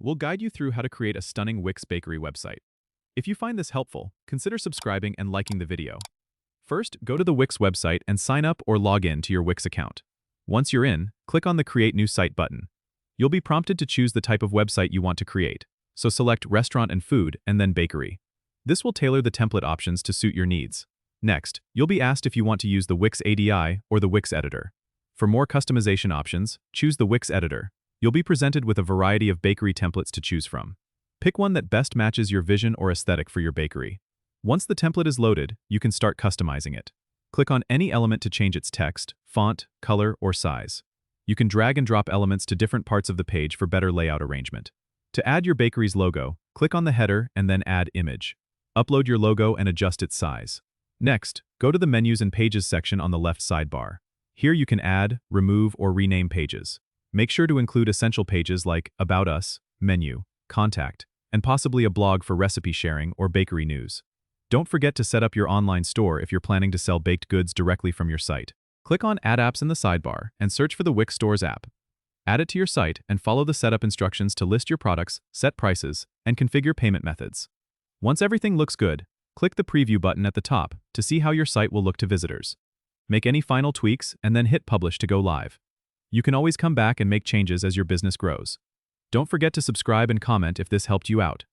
we'll guide you through how to create a stunning Wix bakery website. If you find this helpful, consider subscribing and liking the video. First, go to the Wix website and sign up or log in to your Wix account. Once you're in, click on the Create New Site button. You'll be prompted to choose the type of website you want to create, so select Restaurant and Food and then Bakery. This will tailor the template options to suit your needs. Next, you'll be asked if you want to use the Wix ADI or the Wix editor. For more customization options, choose the Wix editor. You'll be presented with a variety of bakery templates to choose from. Pick one that best matches your vision or aesthetic for your bakery. Once the template is loaded, you can start customizing it. Click on any element to change its text, font, color, or size. You can drag and drop elements to different parts of the page for better layout arrangement. To add your bakery's logo, click on the header and then Add Image. Upload your logo and adjust its size. Next, go to the Menus and Pages section on the left sidebar. Here you can add, remove, or rename pages. Make sure to include essential pages like About Us, Menu, Contact, and possibly a blog for recipe sharing or bakery news. Don't forget to set up your online store if you're planning to sell baked goods directly from your site. Click on Add Apps in the sidebar and search for the Wix Stores app. Add it to your site and follow the setup instructions to list your products, set prices, and configure payment methods. Once everything looks good, click the Preview button at the top to see how your site will look to visitors. Make any final tweaks and then hit Publish to go live. You can always come back and make changes as your business grows. Don't forget to subscribe and comment if this helped you out.